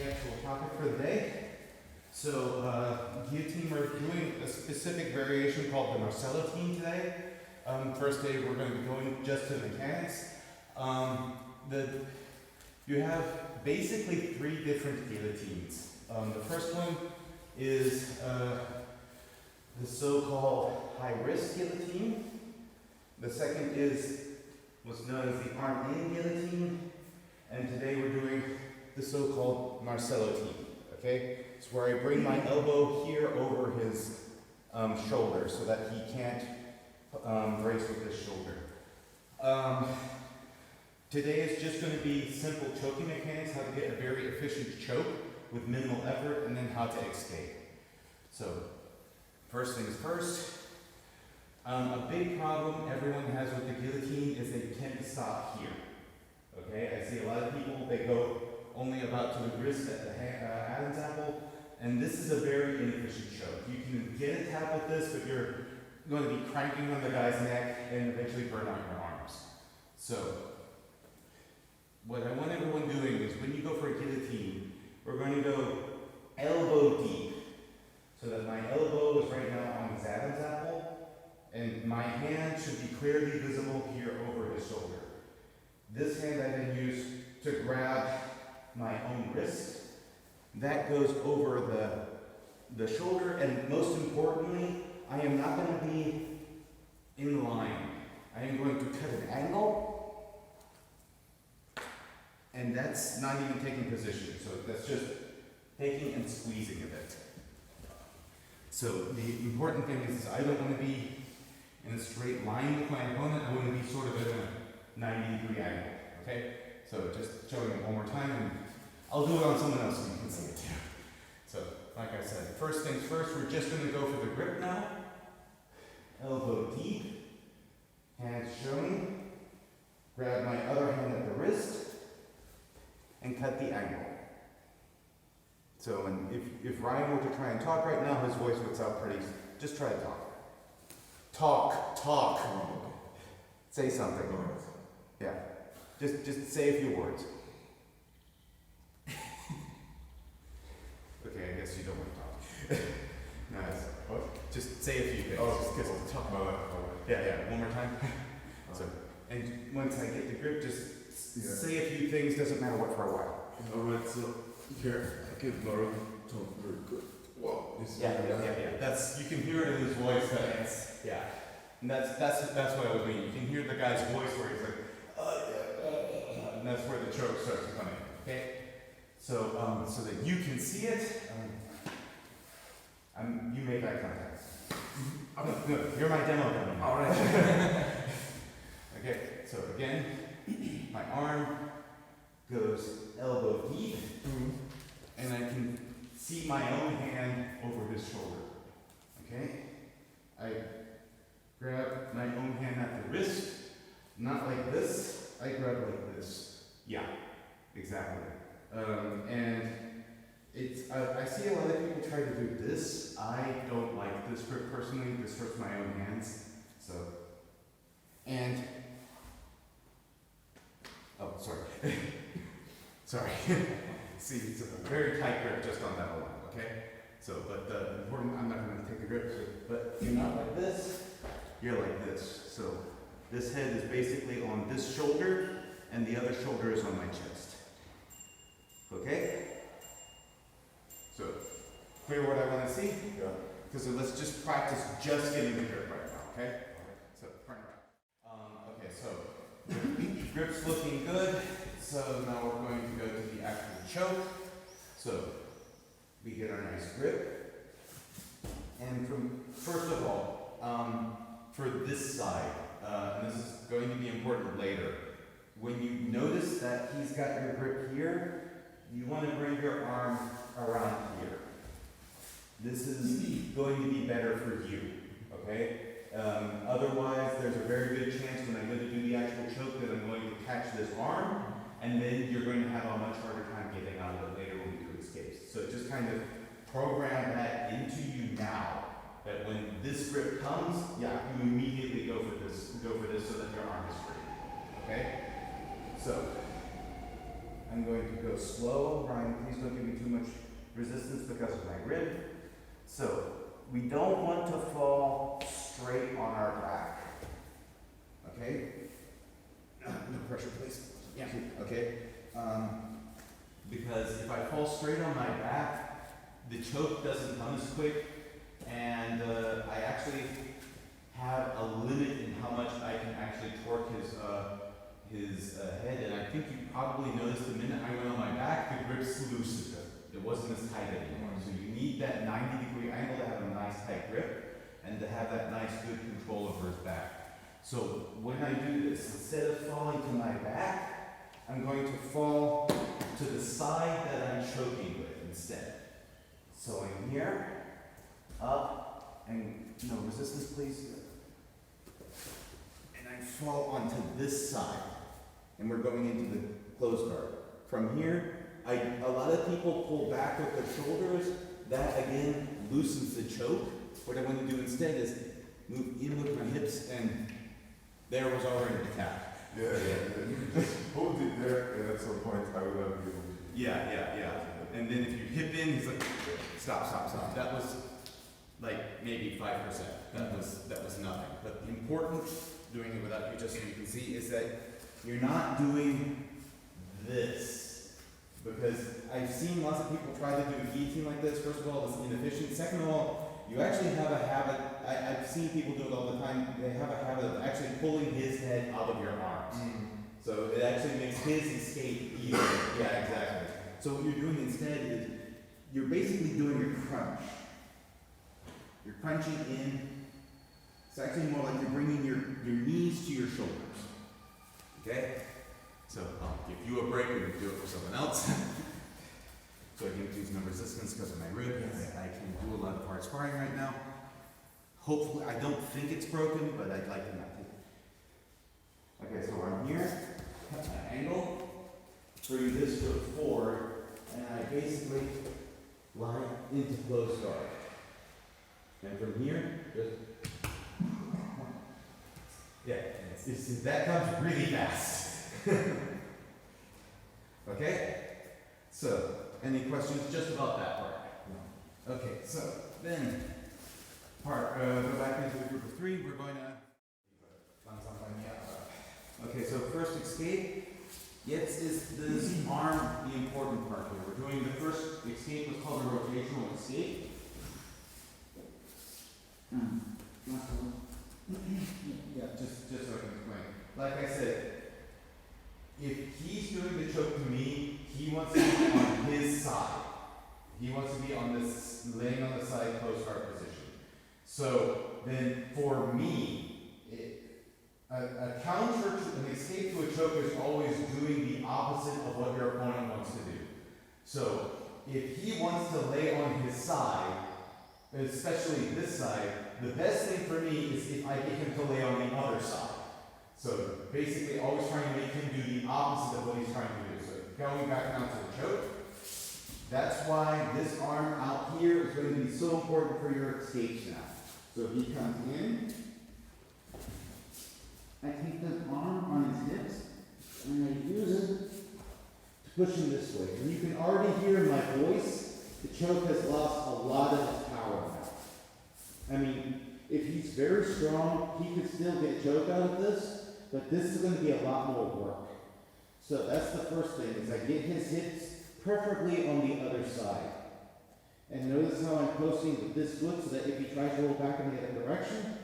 the actual topic for the day. So, guillotine, we're doing a specific variation called the Marcellotine today. First day, we're going to be going just to mechanics. You have basically 3 different guillotines. The first one is the so-called high-risk guillotine. The second is what's known as the arm-in guillotine. And today we're doing the so-called Marcellotine. Okay? It's where I bring my elbow here over his shoulder so that he can't brace with his shoulder. Today is just going to be simple choking mechanics, how to get a very efficient choke with minimal effort, and then how to escape. So, first things first. A big problem everyone has with the guillotine is they tend to stop here. Okay, I see a lot of people, they go only about to the wrist at the Adam's apple, and this is a very inefficient choke. You can get a tap with this, but you're going to be cranking on the guy's neck and eventually burn out your arms. So, what I want everyone doing is when you go for a guillotine, we're going to go elbow deep, so that my elbow is right now on his Adam's apple, and my hand should be clearly visible here over his shoulder. This hand I then use to grab my own wrist. That goes over the shoulder, and most importantly, I am not going to be in line. I am going to cut an angle, and that's not even taking position, so that's just taking and squeezing a bit. So the important thing is I don't want to be in a straight line with my opponent. I want to be sort of at a 90-degree angle, okay? So just showing it one more time, and I'll do it on someone else so you can see it too. So, like I said, first things first, we're just going to go for the grip now. Elbow deep, hands showing, grab my other hand at the wrist, and cut the angle. So, if Ryan were to try and talk right now, his voice would sound pretty, just try to talk. Talk. Say something. Yeah. Just say a few words. Okay, I guess you don't want to talk. No, just say a few things. Oh, just talk about it. Yeah, one more time. So, and once I get the grip, just say a few things, doesn't matter what, for a while. Alright, so here, I can borrow talk very good. Wow. Yeah. That's, you can hear it in his voice, yeah. And that's what I would mean. You can hear the guy's voice where he's like, and that's where the choke starts to come in. Okay? So, so that you can see it, you make eye contact. No, you're my demo gun. All right. Okay, so again, my arm goes elbow deep, and I can see my own hand over his shoulder. Okay? I grab my own hand at the wrist, not like this, I grab like this. Yeah, exactly. And it's, I see a lot of people try to do this. I don't like this grip personally. This hurts my own hands. So, and, oh, sorry. Sorry. See, it's a very tight grip just on that one, okay? So, but the important, I'm not going to take a grip, so, but you're not like this, you're like this. So, this head is basically on this shoulder, and the other shoulder is on my chest. Okay? So, clear what I want to see? Yeah. So let's just practice just getting the grip right now, okay? So, turn around. Okay, so, the grip's looking good. So now we're going to go to the actual choke. So, we get our nice grip. And first of all, for this side, and this is going to be important later, when you notice that he's got your grip here, you want to bring your arm around here. This is going to be better for you, okay? Otherwise, there's a very good chance when I go to do the actual choke that I'm going to catch this arm, and then you're going to have a much harder time getting out of it later when we do escapes. So just kind of program that into you now, that when this grip comes, yeah, you immediately go for this so that your arm is free, okay? So, I'm going to go slow. Ryan, please don't give me too much resistance because of my rib. So, we don't want to fall straight on our back. Okay? No pressure, please. Yeah. Okay? Because if I fall straight on my back, the choke doesn't come as quick, and I actually have a limit in how much I can actually torque his head. And I think you probably noticed the minute I went on my back, the grip's loose. It wasn't as tight anymore. So you need that 90-degree angle to have a nice tight grip and to have that nice good control over his back. So when I do this, instead of falling to my back, I'm going to fall to the side that I'm choking with instead. So I'm here, up, and no resistance please. And I fall onto this side. And we're going into the close guard. From here, a lot of people pull back with their shoulders. That again loosens the choke. What I want to do instead is move in with my hips, and there was already the tap. Yeah. You just hold it there, and at some point I will have you. Yeah. And then if you hip in, he's like, stop. That was like maybe 5%. That was nothing. But the important, doing it without you, just so you can see, is that you're not doing this. Because I've seen lots of people try to do a guillotine like this. First of all, it's inefficient. Second of all, you actually have a habit, I've seen people do it all the time, they have a habit of actually pulling his head out of your arms. So it actually makes his escape easier. Yeah, exactly. So what you're doing instead is, you're basically doing your crunch. You're crunching in. It's actually more like you're bringing your knees to your shoulders. Okay? So I'll give you a break and do it for someone else. So I can use no resistance because of my rib. I can do a lot of hard sparring right now. Hopefully, I don't think it's broken, but I'd like to not to. Okay, so I'm here, cut my angle, bring this foot forward, and I basically lie into close guard. And from here, just that comes really fast. Okay? So, any questions just about that part? No. Okay, so then, go back into the group of three. We're going to. Okay, so first escape. Yes, is this arm the important part here? We're doing the first escape was called a rotational escape. Yeah, just so I can explain. Like I said, if he's doing the choke to me, he wants to be on his side. He wants to be on this, laying on the side, close guard position. So then for me, a counter, an escape to a choke is always doing the opposite of what your opponent wants to do. So if he wants to lay on his side, especially this side, the best thing for me is if I get him to lay on the other side. So basically always trying to make him do the opposite of what he's trying to do. So going back now to the choke, that's why this arm out here is going to be so important for your escapes now. So he comes in, I take the arm on his hips, and I use it to push him this way. And you can already hear in my voice, the choke has lost a lot of its power now. I mean, if he's very strong, he could still get choke out of this, but this is going to be a lot more work. So that's the first thing, is I get his hips preferably on the other side. And notice how I'm posting with this foot so that if he tries to roll back in the other direction.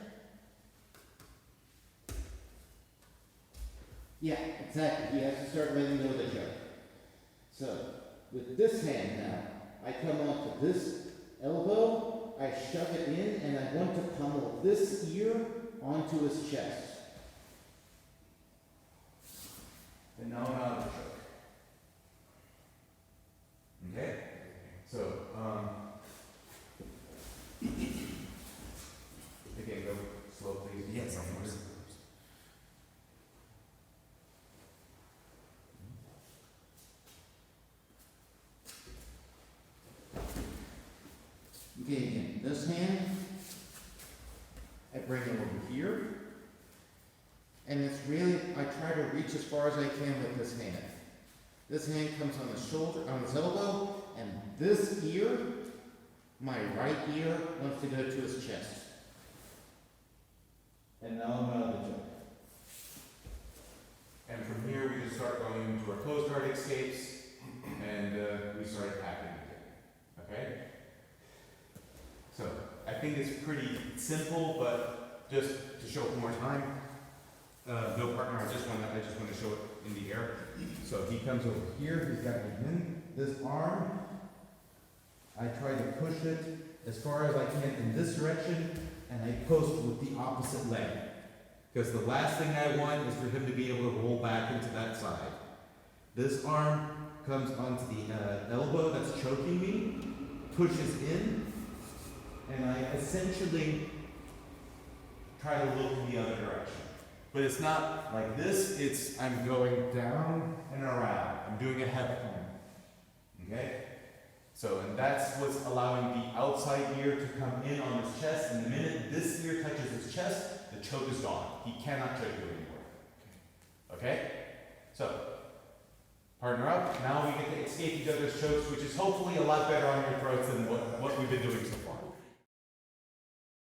Yeah, exactly. He has to start letting go of the choke. So, with this hand now, I come onto this elbow, I shove it in, and I want to pummel this ear onto his chest. And now I'm out of the choke. Okay? So, again, go slow, please. Yes, of course. Okay, again, this hand, I bring it over here. And it's really, I try to reach as far as I can with this hand. This hand comes on the shoulder, on his elbow, and this ear, my right ear, wants to go to his chest. And now I'm out of the joint. And from here, we just start going into our closed guard escapes, and we start acting again. Okay? So, I think it's pretty simple, but just to show it one more time, no partner, I just want to show it in the air. So he comes over here, he's got me in this arm. I try to push it as far as I can in this direction, and I post with the opposite leg. Because the last thing I want is for him to be able to roll back into that side. This arm comes onto the elbow that's choking me, pushes in, and I essentially try to look in the other direction. But it's not like this, it's I'm going down and around. I'm doing a head turn. Okay? So, and that's what's allowing the outside ear to come in on his chest, and the minute this ear touches his chest, the choke is gone. He cannot choke you anymore. Okay? So, partner up. Now we get to escape each other's chokes, which is hopefully a lot better on your throats than what we've been doing so far.